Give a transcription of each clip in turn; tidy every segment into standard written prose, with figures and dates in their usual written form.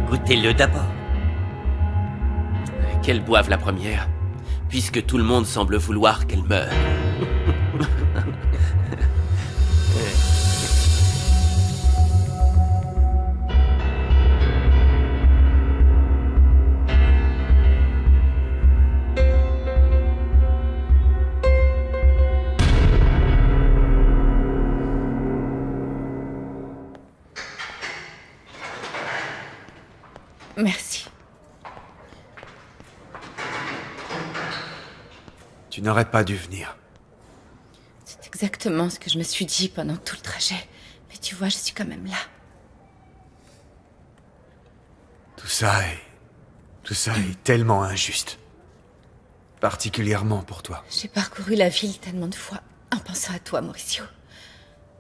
Goûtez-le d'abord. Qu'elle boive la première, puisque tout le monde semble vouloir qu'elle meure. Merci. Tu n'aurais pas dû venir. C'est exactement ce que je me suis dit pendant tout le trajet. Mais tu vois, je suis quand même là. Tout ça est tellement injuste. Particulièrement pour toi. J'ai parcouru la ville tellement de fois en pensant à toi, Mauricio.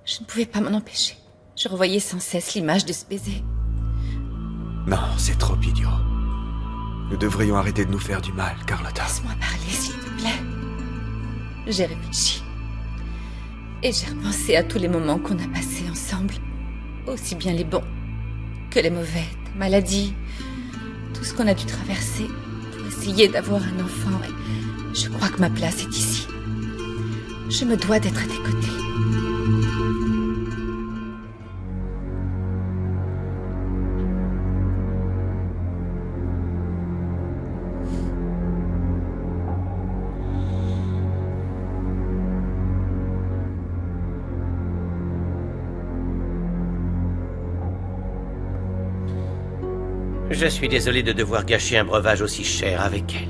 Je ne pouvais pas m'en empêcher. Je revoyais sans cesse l'image de ce baiser. Non, c'est trop idiot. Nous devrions arrêter de nous faire du mal, Carlotta. Laisse-moi parler, s'il te plaît. J'ai réfléchi. Et j'ai repensé à tous les moments qu'on a passés ensemble. Aussi bien les bons que les mauvais, ta maladie, tout ce qu'on a dû traverser pour essayer d'avoir un enfant. Et je crois que ma place est ici. Je me dois d'être à tes côtés. Je suis désolé de devoir gâcher un breuvage aussi cher avec elle.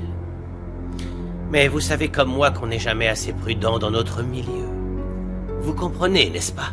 Mais vous savez comme moi qu'on n'est jamais assez prudent dans notre milieu. Vous comprenez, n'est-ce pas?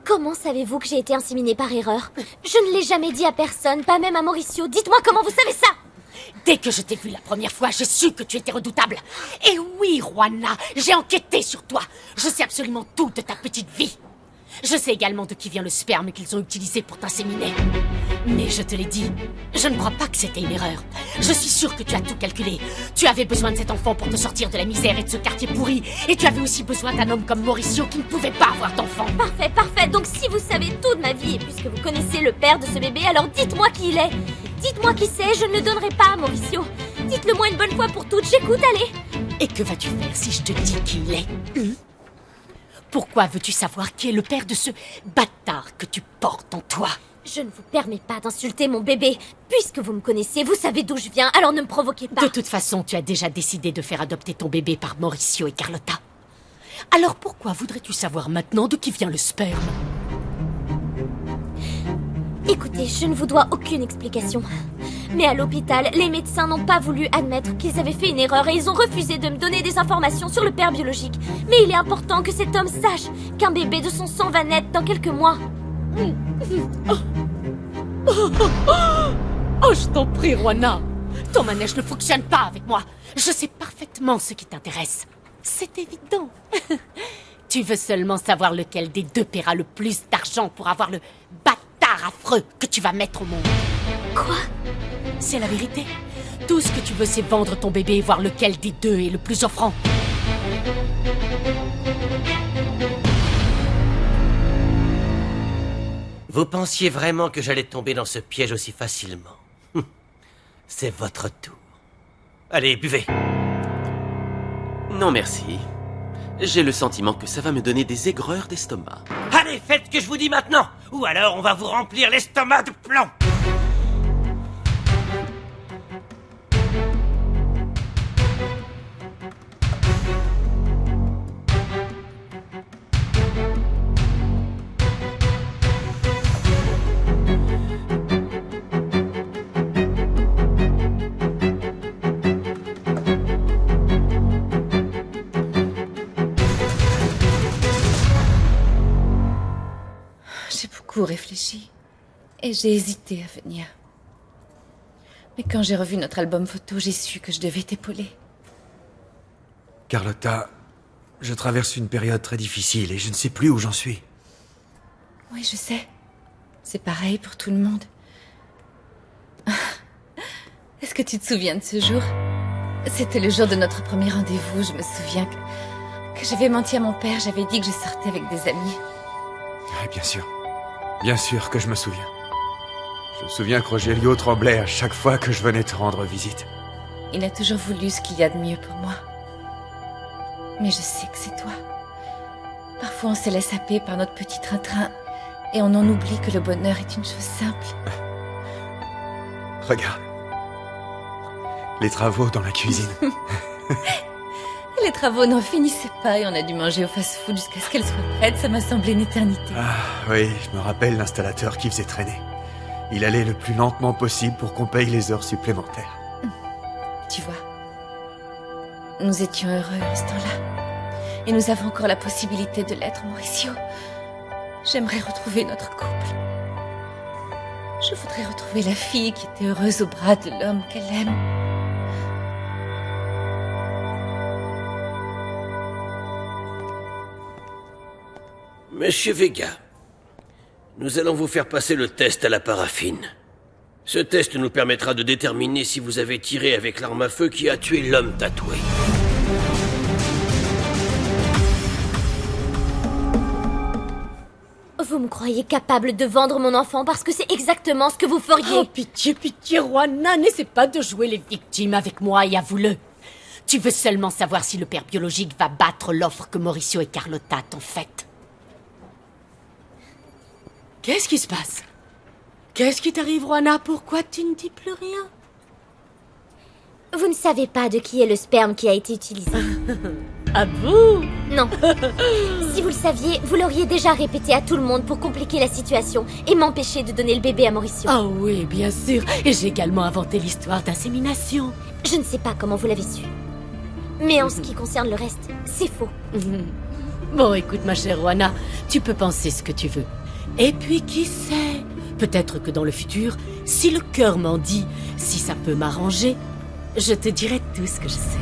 Comment savez-vous que j'ai été inséminée par erreur? Je ne l'ai jamais dit à personne, pas même à Mauricio. Dites-moi comment vous savez ça? Dès que je t'ai vu la première fois, j'ai su que tu étais redoutable. Et oui, Juana, j'ai enquêté sur toi. Je sais absolument tout de ta petite vie. Je sais également de qui vient le sperme qu'ils ont utilisé pour t'inséminer. Mais je te l'ai dit, je ne crois pas que c'était une erreur. Je suis sûre que tu as tout calculé. Tu avais besoin de cet enfant pour te sortir de la misère et de ce quartier pourri. Et tu avais aussi besoin d'un homme comme Mauricio qui ne pouvait pas avoir d'enfant. Parfait, parfait. Donc si vous savez tout de ma vie, et puisque vous connaissez le père de ce bébé, alors dites-moi qui il est. Dites-moi qui c'est, je ne le donnerai pas à Mauricio. Dites-le moi une bonne fois pour toutes, j'écoute, allez. Et que vas-tu faire si je te dis qui il est? Pourquoi veux-tu savoir qui est le père de ce bâtard que tu portes en toi? Je ne vous permets pas d'insulter mon bébé. Puisque vous me connaissez, vous savez d'où je viens, alors ne me provoquez pas. De toute façon, tu as déjà décidé de faire adopter ton bébé par Mauricio et Carlotta. Alors pourquoi voudrais-tu savoir maintenant de qui vient le sperme? Écoutez, je ne vous dois aucune explication. Mais à l'hôpital, les médecins n'ont pas voulu admettre qu'ils avaient fait une erreur et ils ont refusé de me donner des informations sur le père biologique. Mais il est important que cet homme sache qu'un bébé de son sang va naître dans quelques mois. Oh, je t'en prie, Juana. Ton manège ne fonctionne pas avec moi. Je sais parfaitement ce qui t'intéresse. C'est évident. Tu veux seulement savoir lequel des deux paiera le plus d'argent pour avoir le bâtard affreux que tu vas mettre au monde. Quoi? C'est la vérité. Tout ce que tu veux, c'est vendre ton bébé et voir lequel des deux est le plus offrant. Vous pensiez vraiment que j'allais tomber dans ce piège aussi facilement? C'est votre tour. Allez, buvez. Non, merci. J'ai le sentiment que ça va me donner des aigreurs d'estomac. Allez, faites ce que je vous dis maintenant, ou alors on va vous remplir l'estomac de plomb. beaucoup réfléchi. Et j'ai hésité à venir. Mais quand j'ai revu notre album photo, j'ai su que je devais t'épauler. Carlotta, je traverse une période très difficile et je ne sais plus où j'en suis. Oui, je sais. C'est pareil pour tout le monde. Est-ce que tu te souviens de ce jour? C'était le jour de notre premier rendez-vous. Je me souviens que j'avais menti à mon père. J'avais dit que je sortais avec des amis. Oui, bien sûr. Bien sûr que je me souviens. Je me souviens que Rogelio tremblait à chaque fois que je venais te rendre visite. Il a toujours voulu ce qu'il y a de mieux pour moi. Mais je sais que c'est toi. Parfois on se laisse happer par notre petit train-train et on en oublie que le bonheur est une chose simple. Regarde. Les travaux dans la cuisine. Les travaux n'en finissaient pas et on a dû manger au fast-food jusqu'à ce qu'elle soit prête. Ça m'a semblé une éternité. Ah oui, je me rappelle l'installateur qui faisait traîner. Il allait le plus lentement possible pour qu'on paye les heures supplémentaires. Tu vois, nous étions heureux en ce temps-là. Et nous avons encore la possibilité de l'être, Mauricio. J'aimerais retrouver notre couple. Je voudrais retrouver la fille qui était heureuse au bras de l'homme qu'elle aime. Monsieur Vega, nous allons vous faire passer le test à la paraffine. Ce test nous permettra de déterminer si vous avez tiré avec l'arme à feu qui a tué l'homme tatoué. Vous me croyez capable de vendre mon enfant parce que c'est exactement ce que vous feriez. Oh, pitié, pitié, Juana, n'essaie pas de jouer les victimes avec moi et avoue-le. Tu veux seulement savoir si le père biologique va battre l'offre que Mauricio et Carlotta t'ont faite. Qu'est-ce qui se passe? Qu'est-ce qui t'arrive, Juana? Pourquoi tu ne dis plus rien? Vous ne savez pas de qui est le sperme qui a été utilisé. Ah bon? Non. Si vous le saviez, vous l'auriez déjà répété à tout le monde pour compliquer la situation et m'empêcher de donner le bébé à Mauricio. Ah oui, bien sûr. Et j'ai également inventé l'histoire d'insémination. Je ne sais pas comment vous l'avez su. Mais en ce qui concerne le reste, c'est faux. Bon, écoute, ma chère Juana, tu peux penser ce que tu veux. Et puis, qui sait? Peut-être que dans le futur, si le cœur m'en dit, si ça peut m'arranger, je te dirai tout ce que je sais.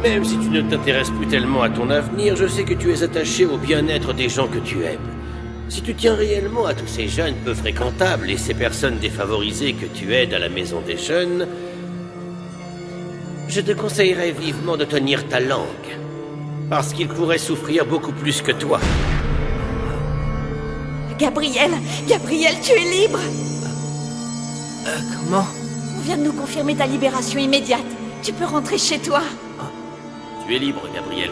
Même si tu ne t'intéresses plus tellement à ton avenir, je sais que tu es attaché au bien-être des gens que tu aimes. Si tu tiens réellement à tous ces jeunes peu fréquentables et ces personnes défavorisées que tu aides à la maison des jeunes, je te conseillerais vivement de tenir ta langue. Parce qu'ils pourraient souffrir beaucoup plus que toi. Gabriel, tu es libre. Comment? On vient de nous confirmer ta libération immédiate. Tu peux rentrer chez toi. Tu es libre, Gabriel.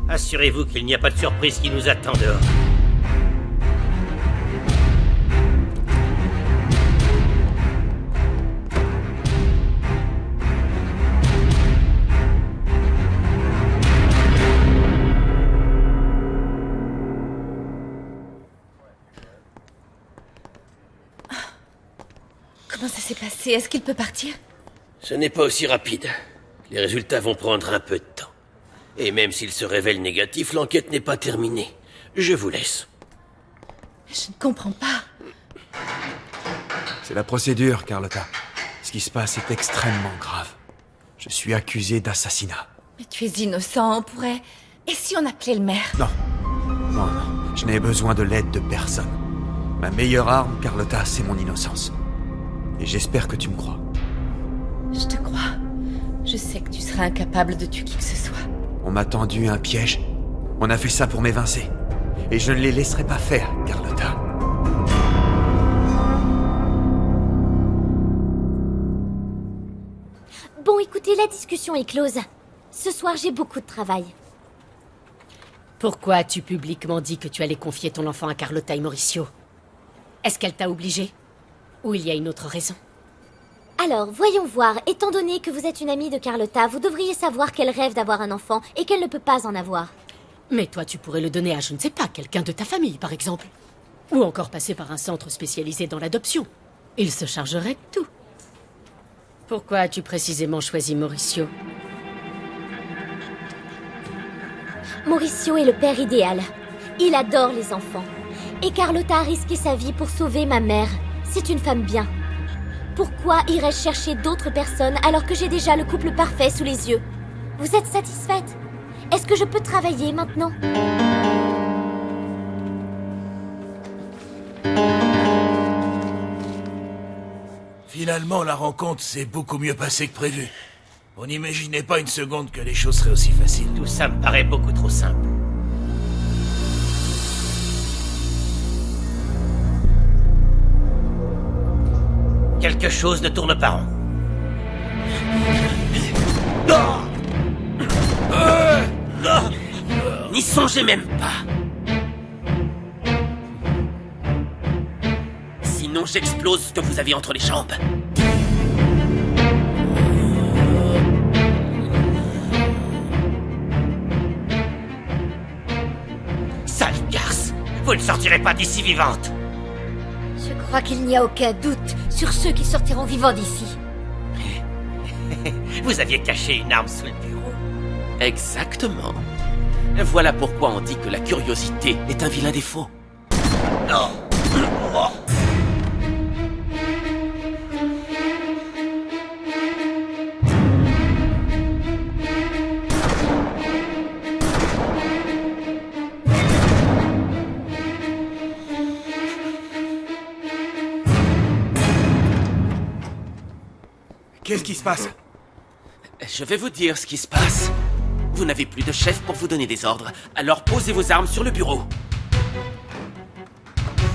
Assurez-vous qu'il n'y a pas de surprise qui nous attend dehors. Comment ça s'est passé? Est-ce qu'il peut partir? Ce n'est pas aussi rapide. Les résultats vont prendre un peu de temps. Et même s'il se révèle négatif, l'enquête n'est pas terminée. Je vous laisse. Je ne comprends pas. C'est la procédure, Carlotta. Ce qui se passe est extrêmement grave. Je suis accusé d'assassinat. Mais tu es innocent, on pourrait... Et si on appelait le maire? Non. Non, non. Je n'ai besoin de l'aide de personne. Ma meilleure arme, Carlotta, c'est mon innocence. Et j'espère que tu me crois. Je te crois. Je sais que tu seras incapable de tuer qui que ce soit. On m'a tendu un piège. On a fait ça pour m'évincer. Et je ne les laisserai pas faire, Carlotta. Bon, écoutez, la discussion est close. Ce soir, j'ai beaucoup de travail. Pourquoi as-tu publiquement dit que tu allais confier ton enfant à Carlotta et Mauricio? Est-ce qu'elle t'a obligé? Ou il y a une autre raison? Alors, voyons voir. Étant donné que vous êtes une amie de Carlotta, vous devriez savoir qu'elle rêve d'avoir un enfant et qu'elle ne peut pas en avoir. Mais toi, tu pourrais le donner à, je ne sais pas, quelqu'un de ta famille, par exemple. Ou encore passer par un centre spécialisé dans l'adoption. Il se chargerait de tout. Pourquoi as-tu précisément choisi Mauricio? Mauricio est le père idéal. Il adore les enfants. Et Carlotta a risqué sa vie pour sauver ma mère. C'est une femme bien. Pourquoi irais-je chercher d'autres personnes alors que j'ai déjà le couple parfait sous les yeux? Vous êtes satisfaite? Est-ce que je peux travailler maintenant? Finalement, la rencontre s'est beaucoup mieux passée que prévu. On n'imaginait pas une seconde que les choses seraient aussi faciles. Tout ça me paraît beaucoup trop simple. Quelque chose ne tourne pas rond. N'y songez même pas. Sinon j'explose ce que vous avez entre les jambes. Sale garce, vous ne sortirez pas d'ici vivante. Je crois qu'il n'y a aucun doute sur ceux qui sortiront vivants d'ici. Vous aviez caché une arme sous le bureau. Exactement. Voilà pourquoi on dit que la curiosité est un vilain défaut. Oh. Oh. Qu'est-ce qui se passe? Je vais vous dire ce qui se passe. Vous n'avez plus de chef pour vous donner des ordres, alors posez vos armes sur le bureau.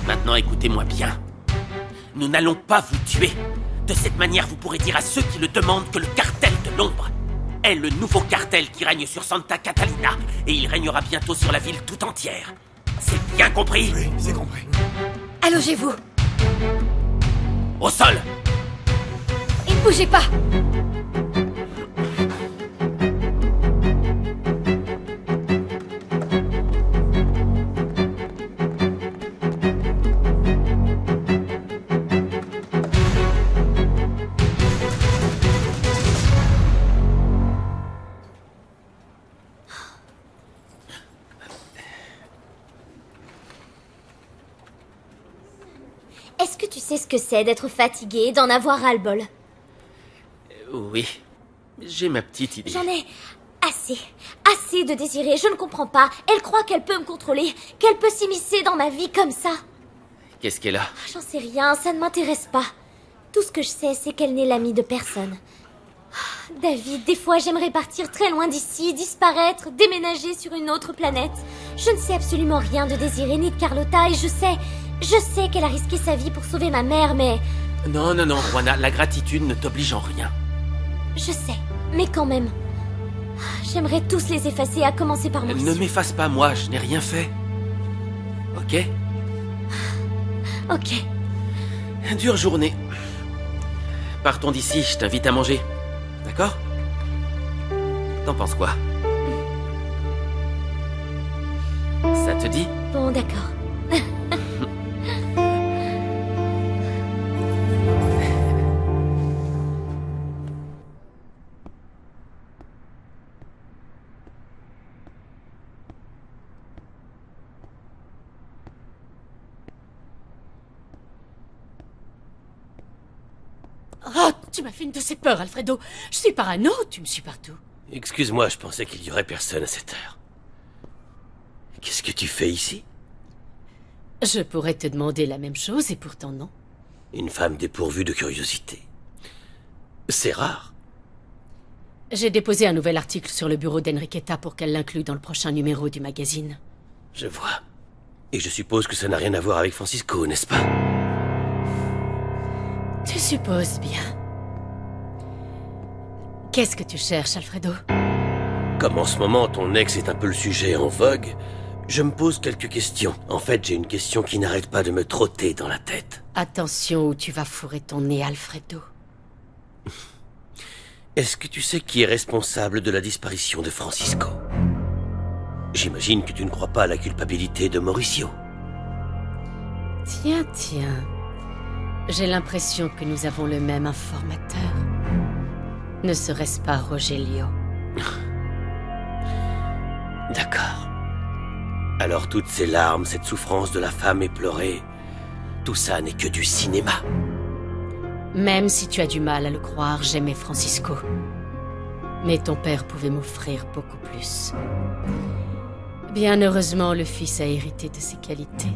Maintenant, écoutez-moi bien. Nous n'allons pas vous tuer. De cette manière, vous pourrez dire à ceux qui le demandent que le cartel de l'ombre est le nouveau cartel qui règne sur Santa Catalina, et il régnera bientôt sur la ville tout entière. C'est bien compris? Oui, c'est compris. Allongez-vous Au sol! et ne bougez pas. Est-ce que tu sais ce que c'est d'être fatigué, d'en avoir ras-le-bol? Oui, j'ai ma petite idée. J'en ai assez de désirer, je ne comprends pas. Elle croit qu'elle peut me contrôler, qu'elle peut s'immiscer dans ma vie comme ça. Qu'est-ce qu'elle a? J'en sais rien, ça ne m'intéresse pas. Tout ce que je sais, c'est qu'elle n'est l'amie de personne. David, des fois j'aimerais partir très loin d'ici, disparaître, déménager sur une autre planète. Je ne sais absolument rien de Désiré ni de Carlotta et je sais qu'elle a risqué sa vie pour sauver ma mère, mais... Non, Juana, la gratitude ne t'oblige en rien. Je sais, mais quand même. J'aimerais tous les effacer, à commencer par moi. Ne m'efface pas, moi, je n'ai rien fait. Ok? Ok. Dure journée. Partons d'ici, je t'invite à manger. D'accord? T'en penses quoi? Ça te dit? Bon, d'accord. Oh, tu m'as fait une de ces peurs, Alfredo. Je suis parano, tu me suis partout. Excuse-moi, je pensais qu'il y aurait personne à cette heure. Qu'est-ce que tu fais ici? Je pourrais te demander la même chose et pourtant non. Une femme dépourvue de curiosité. C'est rare. J'ai déposé un nouvel article sur le bureau d'Enriqueta pour qu'elle l'inclue dans le prochain numéro du magazine. Je vois. Et je suppose que ça n'a rien à voir avec Francisco, n'est-ce pas? Tu supposes bien. Qu'est-ce que tu cherches, Alfredo? Comme en ce moment ton ex est un peu le sujet en vogue, je me pose quelques questions. En fait, j'ai une question qui n'arrête pas de me trotter dans la tête. Attention où tu vas fourrer ton nez, Alfredo. Est-ce que tu sais qui est responsable de la disparition de Francisco? J'imagine que tu ne crois pas à la culpabilité de Mauricio. Tiens. J'ai l'impression que nous avons le même informateur. Ne serait-ce pas Rogelio? D'accord. Alors toutes ces larmes, cette souffrance de la femme éplorée, tout ça n'est que du cinéma. Même si tu as du mal à le croire, j'aimais Francisco. Mais ton père pouvait m'offrir beaucoup plus. Bien heureusement, le fils a hérité de ses qualités.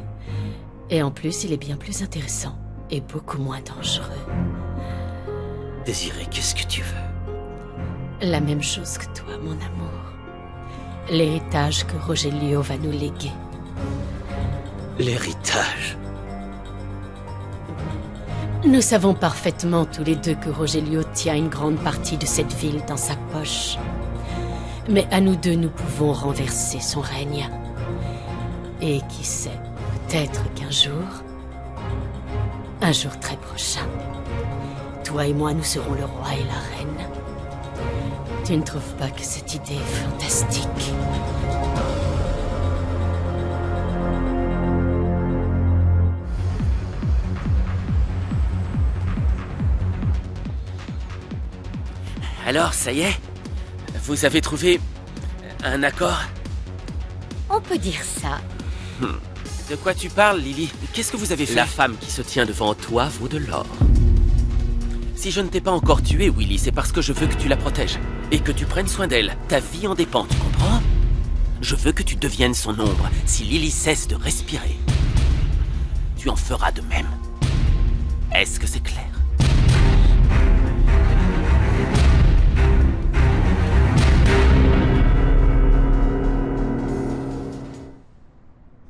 Et en plus, il est bien plus intéressant et beaucoup moins dangereux. Désiré, qu'est-ce que tu veux? La même chose que toi, mon amour. L'héritage que Rogelio va nous léguer. L'héritage? Nous savons parfaitement tous les deux que Rogelio tient une grande partie de cette ville dans sa poche. Mais à nous deux, nous pouvons renverser son règne. Et qui sait, peut-être qu'un jour très prochain, toi et moi, nous serons le roi et la reine. Tu ne trouves pas que cette idée est fantastique? Alors, ça y est? Vous avez trouvé un accord? On peut dire ça. De quoi tu parles, Lily? Qu'est-ce que vous avez fait? La femme qui se tient devant toi vaut de l'or. Si je ne t'ai pas encore tué, Willy, c'est parce que je veux que tu la protèges. Et que tu prennes soin d'elle. Ta vie en dépend, tu comprends? Je veux que tu deviennes son ombre. Si Lily cesse de respirer, tu en feras de même. Est-ce que c'est clair?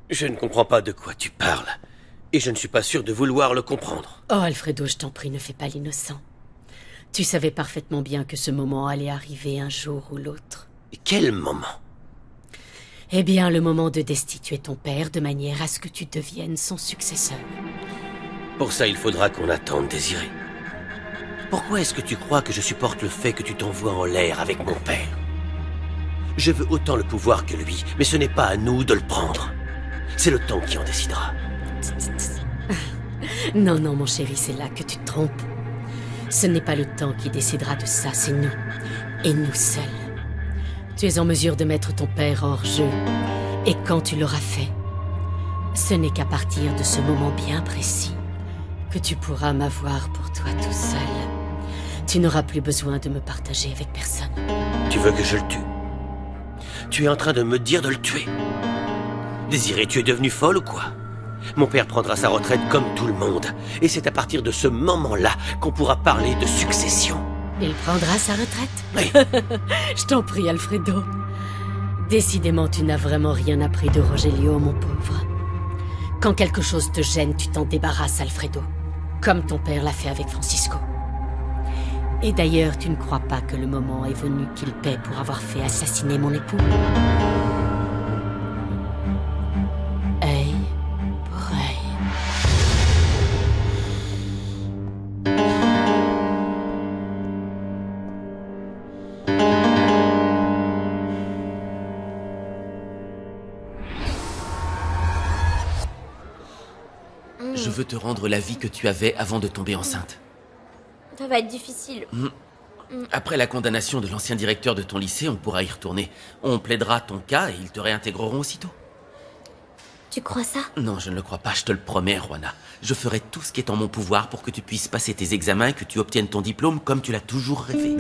Je ne comprends pas de quoi tu parles. Et je ne suis pas sûr de vouloir le comprendre. Oh, Alfredo, je t'en prie, ne fais pas l'innocent. Tu savais parfaitement bien que ce moment allait arriver un jour ou l'autre. Quel moment? Eh bien, le moment de destituer ton père de manière à ce que tu deviennes son successeur. Pour ça, il faudra qu'on attende, Désiré. Pourquoi est-ce que tu crois que je supporte le fait que tu t'envoies en l'air avec mon père? Je veux autant le pouvoir que lui, mais ce n'est pas à nous de le prendre. C'est le temps qui en décidera. Non, mon chéri, c'est là que tu te trompes. Ce n'est pas le temps qui décidera de ça, c'est nous. Et nous seuls. Tu es en mesure de mettre ton père hors jeu. Et quand tu l'auras fait, ce n'est qu'à partir de ce moment bien précis que tu pourras m'avoir pour toi tout seul. Tu n'auras plus besoin de me partager avec personne. Tu veux que je le tue? Tu es en train de me dire de le tuer? Désiré, tu es devenue folle ou quoi? Mon père prendra sa retraite comme tout le monde. Et c'est à partir de ce moment-là qu'on pourra parler de succession. Il prendra sa retraite? Oui. Je t'en prie, Alfredo. Décidément, tu n'as vraiment rien appris de Rogelio, mon pauvre. Quand quelque chose te gêne, tu t'en débarrasses, Alfredo. Comme ton père l'a fait avec Francisco. Et d'ailleurs, tu ne crois pas que le moment est venu qu'il paie pour avoir fait assassiner mon époux? Œil pour œil. Je veux te rendre la vie que tu avais avant de tomber enceinte. Ça va être difficile. Après la condamnation de l'ancien directeur de ton lycée, on pourra y retourner. On plaidera ton cas et ils te réintégreront aussitôt. Tu crois ça? Non, je ne le crois pas, je te le promets, Juana. Je ferai tout ce qui est en mon pouvoir pour que tu puisses passer tes examens et que tu obtiennes ton diplôme comme tu l'as toujours rêvé.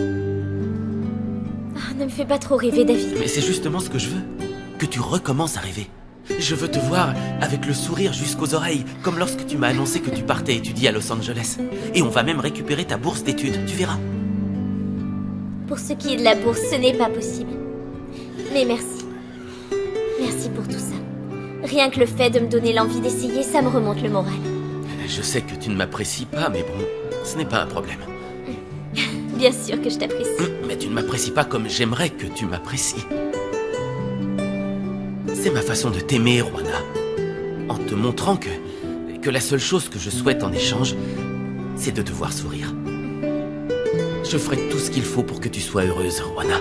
Ah, ne me fais pas trop rêver, David. Mais c'est justement ce que je veux. Que tu recommences à rêver. Je veux te voir avec le sourire jusqu'aux oreilles, comme lorsque tu m'as annoncé que tu partais étudier à Los Angeles. Et on va même récupérer ta bourse d'études, tu verras. Pour ce qui est de la bourse, ce n'est pas possible. Mais merci. Merci pour tout ça. Rien que le fait de me donner l'envie d'essayer, ça me remonte le moral. Je sais que tu ne m'apprécies pas, mais bon, ce n'est pas un problème. Bien sûr que je t'apprécie. Mais tu ne m'apprécies pas comme j'aimerais que tu m'apprécies. C'est ma façon de t'aimer, Juana. En te montrant que la seule chose que je souhaite en échange, c'est de te voir sourire. Je ferai tout ce qu'il faut pour que tu sois heureuse, Juana.